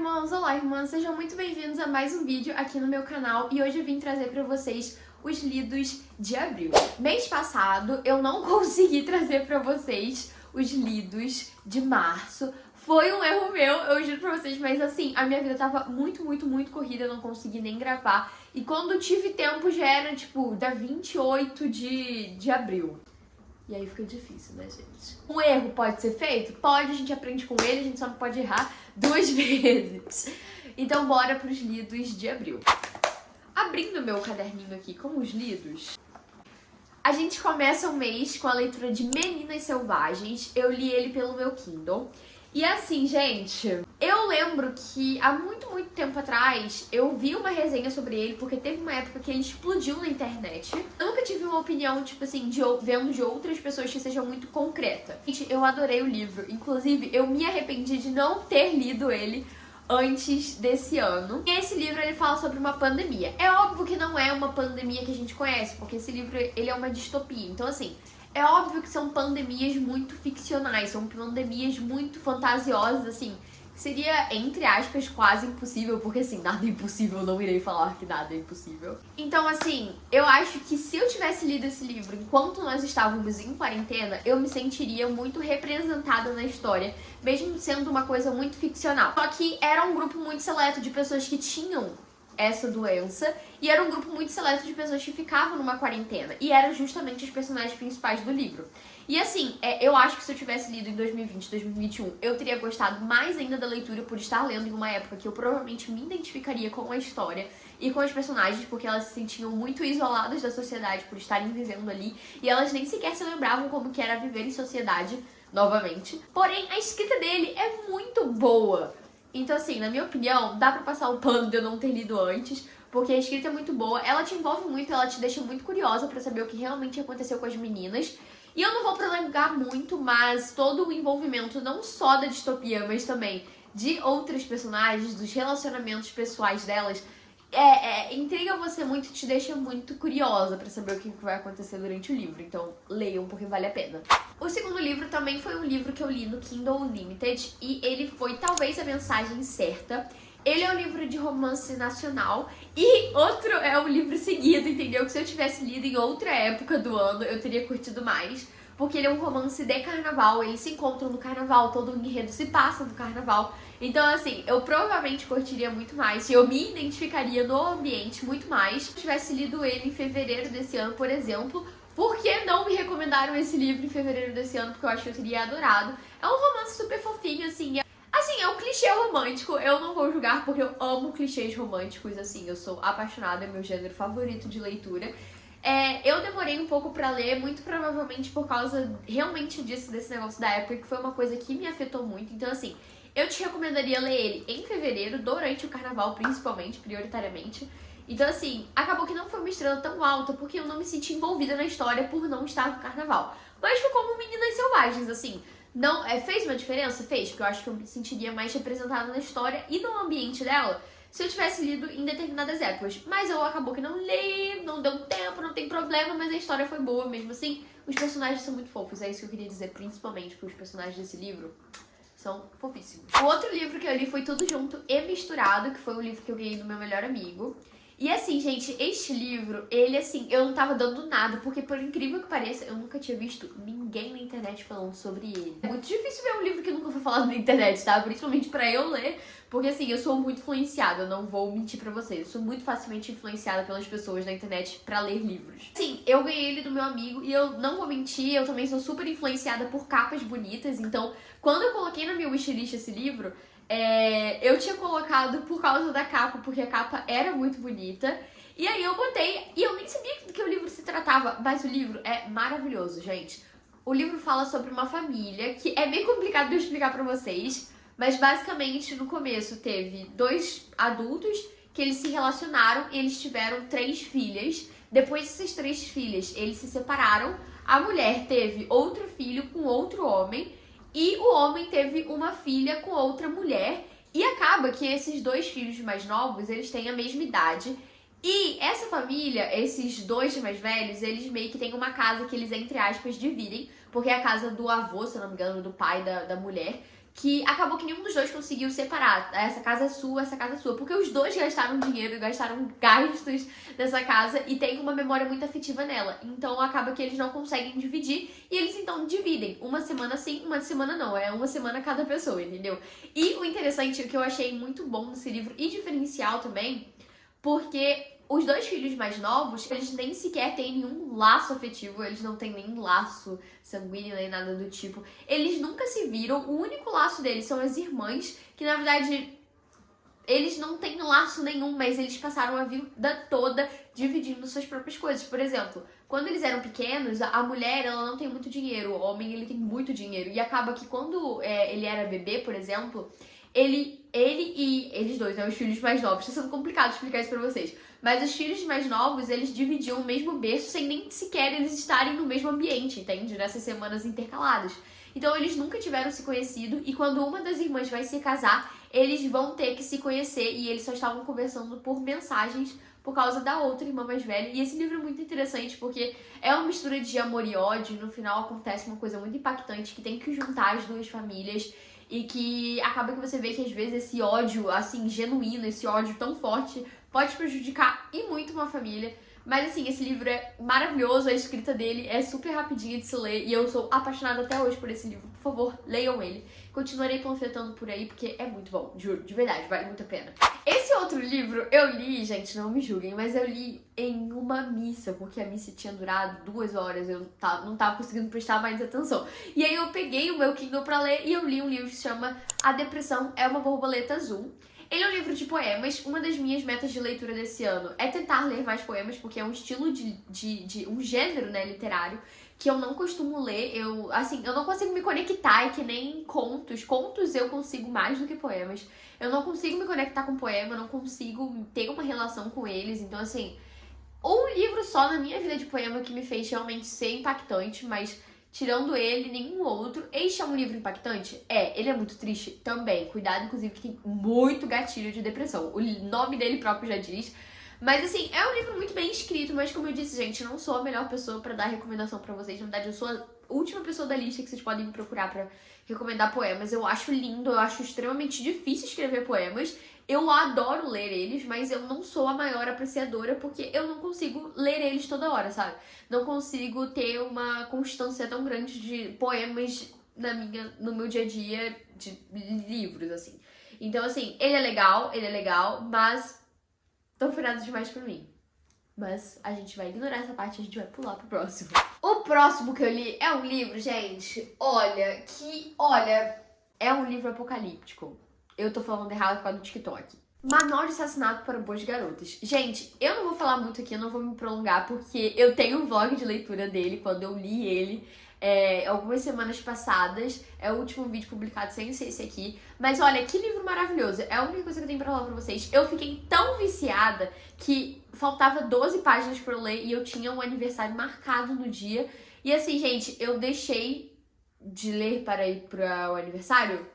Olá irmãs, sejam muito bem-vindos a mais um vídeo aqui no meu canal e hoje eu vim trazer pra vocês os lidos de abril. Mês passado eu não consegui trazer pra vocês os lidos de março. Foi um erro meu, eu juro pra vocês, mas assim, a minha vida tava muito corrida, eu não consegui nem gravar. E quando tive tempo já era, tipo, da 28 de abril. E aí fica difícil, né, gente? Um erro pode ser feito? Pode, a gente aprende com ele, a gente só não pode errar 2 vezes. Então bora pros lidos de abril. Abrindo meu caderninho aqui com os lidos, a gente começa o mês com a leitura de Meninas Selvagens. Eu li ele pelo meu Kindle. E assim, gente, eu lembro que há muito tempo atrás eu vi uma resenha sobre ele, porque teve uma época que ele explodiu na internet. Eu nunca tive uma opinião, tipo assim, vendo de outras pessoas que seja muito concreta. Gente, eu adorei o livro. Inclusive, eu me arrependi de não ter lido ele antes desse ano. E esse livro, ele fala sobre uma pandemia. É óbvio que não é uma pandemia que a gente conhece, porque esse livro, ele é uma distopia. Então, assim, é óbvio que são pandemias muito ficcionais, são pandemias muito fantasiosas, assim. Seria, entre aspas, quase impossível, porque assim, nada é impossível, não irei falar que nada é impossível. Então, assim, eu acho que se eu tivesse lido esse livro enquanto nós estávamos em quarentena, eu me sentiria muito representada na história, mesmo sendo uma coisa muito ficcional. Só que era um grupo muito seleto de pessoas que tinham essa doença, e era um grupo muito seleto de pessoas que ficavam numa quarentena, e eram justamente os personagens principais do livro. E assim, eu acho que se eu tivesse lido em 2020, 2021, eu teria gostado mais ainda da leitura por estar lendo em uma época que eu provavelmente me identificaria com a história e com os personagens, porque elas se sentiam muito isoladas da sociedade por estarem vivendo ali, e elas nem sequer se lembravam como que era viver em sociedade novamente. Porém, a escrita dele é muito boa. Então, assim, na minha opinião, dá pra passar o pano de eu não ter lido antes, porque a escrita é muito boa, ela te envolve muito, ela te deixa muito curiosa pra saber o que realmente aconteceu com as meninas. E eu não vou prolongar muito, mas todo o envolvimento, não só da distopia, mas também de outros personagens, dos relacionamentos pessoais delas, intriga você muito e te deixa muito curiosa pra saber o que vai acontecer durante o livro. Então, leiam porque vale a pena. O segundo livro também foi um livro que eu li no Kindle Unlimited e ele foi talvez a mensagem certa. Ele é um livro de romance nacional e outro é um livro seguido, entendeu? Que se eu tivesse lido em outra época do ano, eu teria curtido mais. Porque ele é um romance de carnaval, eles se encontram no carnaval, todo o enredo se passa no carnaval. Então, assim, eu provavelmente curtiria muito mais, eu me identificaria no ambiente muito mais. Se eu tivesse lido ele em fevereiro desse ano, por exemplo, por que não me recomendaram esse livro em fevereiro desse ano? Porque eu acho que eu teria adorado. É um romance super fofinho, assim, é um clichê romântico, eu não vou julgar porque eu amo clichês românticos, assim, eu sou apaixonada, é meu gênero favorito de leitura. Eu demorei um pouco pra ler, muito provavelmente por causa realmente disso, desse negócio da época, que foi uma coisa que me afetou muito. Então, assim, eu te recomendaria ler ele em fevereiro, durante o carnaval, principalmente, prioritariamente. Então, assim, acabou que não foi uma estrela tão alta, porque eu não me senti envolvida na história por não estar no carnaval. Mas foi como Meninas Selvagens, assim. Não, fez uma diferença? Fez, porque eu acho que eu me sentiria mais representada na história e no ambiente dela se eu tivesse lido em determinadas épocas. Mas eu acabou que não li, não deu tempo, não tem problema, mas a história foi boa mesmo assim. Os personagens são muito fofos, é isso que eu queria dizer, principalmente, porque os personagens desse livro são fofíssimos. O outro livro que eu li foi Tudo Junto e Misturado, que foi um livro que eu ganhei do meu melhor amigo. E assim, gente, este livro, ele assim, eu não tava dando nada, porque por incrível que pareça, eu nunca tinha visto ninguém na internet falando sobre ele. É muito difícil ver um livro que nunca foi falado na internet, tá? Principalmente pra eu ler, porque assim, eu sou muito influenciada, eu não vou mentir pra vocês. Eu sou muito facilmente influenciada pelas pessoas na internet pra ler livros. Sim, eu ganhei ele do meu amigo e eu não vou mentir, eu também sou super influenciada por capas bonitas, então quando eu coloquei na minha wishlist esse livro, eu tinha colocado por causa da capa, porque a capa era muito bonita. E aí eu botei, e eu nem sabia do que o livro se tratava, mas o livro é maravilhoso, gente. O livro fala sobre uma família, que é bem complicado de eu explicar pra vocês, mas basicamente no começo teve 2 adultos que eles se relacionaram e eles tiveram 3 filhas. Depois dessas 3 filhas, eles se separaram. A mulher teve outro filho com outro homem. E o homem teve uma filha com outra mulher. E acaba que esses 2 filhos mais novos, eles têm a mesma idade. E essa família, esses 2 mais velhos, eles meio que têm uma casa que eles, entre aspas, dividem. Porque é a casa do avô, se eu não me engano, do pai da mulher, que acabou que nenhum dos dois conseguiu separar. Essa casa é sua, essa casa é sua. Porque os dois gastaram dinheiro, gastaram gastos dessa casa e tem uma memória muito afetiva nela. Então acaba que eles não conseguem dividir e eles então dividem. Uma semana sim, uma semana não. É uma semana cada pessoa, entendeu? E o interessante, o que eu achei muito bom nesse livro e diferencial também, porque os dois filhos mais novos, eles nem sequer têm nenhum laço afetivo, eles não têm nem laço sanguíneo, nem nada do tipo. Eles nunca se viram, o único laço deles são as irmãs, que na verdade eles não têm laço nenhum, mas eles passaram a vida toda dividindo suas próprias coisas. Por exemplo, quando eles eram pequenos, a mulher, ela não tem muito dinheiro, o homem, ele tem muito dinheiro. E acaba que quando ele era bebê, por exemplo, ele e eles dois, né, os filhos mais novos, tá sendo complicado explicar isso pra vocês, mas os filhos mais novos, eles dividiam o mesmo berço sem nem sequer eles estarem no mesmo ambiente, entende? Nessas semanas intercaladas. Então eles nunca tiveram se conhecido e quando uma das irmãs vai se casar, eles vão ter que se conhecer e eles só estavam conversando por mensagens por causa da outra irmã mais velha. E esse livro é muito interessante porque é uma mistura de amor e ódio e no final acontece uma coisa muito impactante que tem que juntar as duas famílias e que acaba que você vê que às vezes esse ódio, assim, genuíno, esse ódio tão forte pode prejudicar e muito uma família. Mas assim, esse livro é maravilhoso, a escrita dele é super rapidinha de se ler e eu sou apaixonada até hoje por esse livro. Por favor, leiam ele. Continuarei panfletando por aí porque é muito bom, juro, de verdade, vale muito a pena. Esse outro livro eu li, gente, não me julguem, mas eu li em uma missa, porque a missa tinha durado 2 horas, eu não tava conseguindo prestar mais atenção. E aí eu peguei o meu Kindle pra ler e eu li um livro que se chama A Depressão é uma Borboleta Azul. Ele é um livro de poemas. Uma das minhas metas de leitura desse ano é tentar ler mais poemas, porque é um estilo de um gênero, né, literário, que eu não costumo ler. Eu não consigo me conectar, é que nem contos. Contos eu consigo mais do que poemas. Eu não consigo me conectar com poema, eu não consigo ter uma relação com eles. Então, assim, um livro só na minha vida de poema que me fez realmente ser impactante, mas tirando ele, nenhum outro. Este é um livro impactante? Ele é muito triste também. Cuidado, inclusive, que tem muito gatilho de depressão. O nome dele próprio já diz. Mas, assim, é um livro muito bem escrito, mas como eu disse, gente, eu não sou a melhor pessoa pra dar recomendação pra vocês. Na verdade, eu sou a última pessoa da lista que vocês podem me procurar pra recomendar poemas. Eu acho lindo, eu acho extremamente difícil escrever poemas. Eu adoro ler eles, mas eu não sou a maior apreciadora porque eu não consigo ler eles toda hora, sabe? Não consigo ter uma constância tão grande de poemas no meu dia a dia de livros, assim. Então, assim, ele é legal, mas não foi nada demais pra mim. Mas a gente vai ignorar essa parte e a gente vai pular pro próximo. O próximo que eu li é um livro, gente, é um livro apocalíptico. Eu tô falando errado por causa do TikTok. Manual de Assassinato para Boas Garotas. Gente, eu não vou falar muito aqui, eu não vou me prolongar, porque eu tenho um vlog de leitura dele, quando eu li ele, algumas semanas passadas. É o último vídeo publicado sem ser esse aqui. Mas olha, que livro maravilhoso. É a única coisa que eu tenho pra falar pra vocês. Eu fiquei tão viciada que faltava 12 páginas pra eu ler e eu tinha um aniversário marcado no dia. E assim, gente, eu deixei de ler para ir para o aniversário.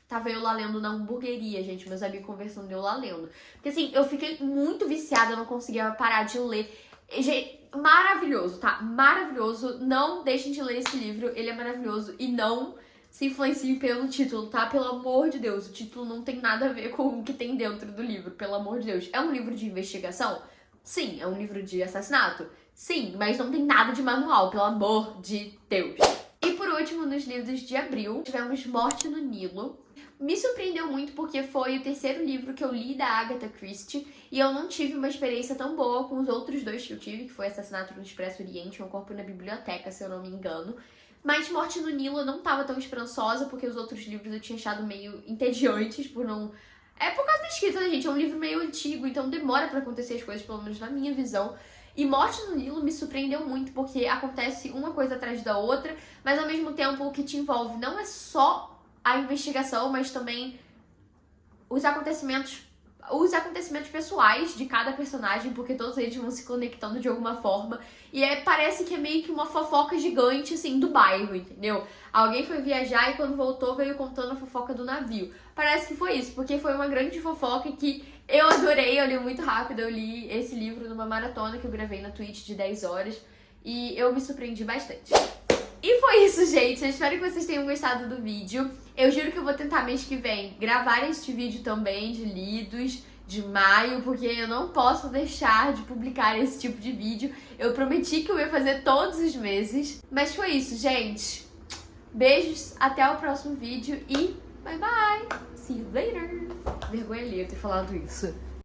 Tava eu lá lendo na hamburgueria, gente, meus amigos conversando e eu lá lendo. Porque assim, eu fiquei muito viciada, eu não conseguia parar de ler. Gente, maravilhoso, tá? Maravilhoso. Não deixem de ler esse livro, ele é maravilhoso. E não se influenciem pelo título, tá? Pelo amor de Deus, o título não tem nada a ver com o que tem dentro do livro, pelo amor de Deus. É um livro de investigação? Sim. É um livro de assassinato? Sim, mas não tem nada de manual, pelo amor de Deus. E por último, nos livros de abril, tivemos Morte no Nilo. Me surpreendeu muito porque foi o terceiro livro que eu li da Agatha Christie e eu não tive uma experiência tão boa com os outros dois que eu tive, que foi Assassinato no Expresso Oriente e Um Corpo na Biblioteca, se eu não me engano. Mas Morte no Nilo eu não tava tão esperançosa porque os outros livros eu tinha achado meio entediantes por não... É por causa da escrita, né, gente? É um livro meio antigo, então demora pra acontecer as coisas, pelo menos na minha visão. E Morte no Nilo me surpreendeu muito porque acontece uma coisa atrás da outra, mas ao mesmo tempo o que te envolve não é só a investigação, mas também os acontecimentos pessoais de cada personagem, porque todos eles vão se conectando de alguma forma. E parece que é meio que uma fofoca gigante, assim, do bairro, entendeu? Alguém foi viajar e quando voltou veio contando a fofoca do navio. Parece que foi isso, porque foi uma grande fofoca que eu adorei, eu li muito rápido. Eu li esse livro numa maratona que eu gravei na Twitch de 10 horas e eu me surpreendi bastante. E foi isso, gente. Eu espero que vocês tenham gostado do vídeo. Eu juro que eu vou tentar mês que vem gravar este vídeo também de lidos de maio, porque eu não posso deixar de publicar esse tipo de vídeo. Eu prometi que eu ia fazer todos os meses. Mas foi isso, gente. Beijos, até o próximo vídeo e bye bye! See you later! Vergonha ali eu ter falado isso.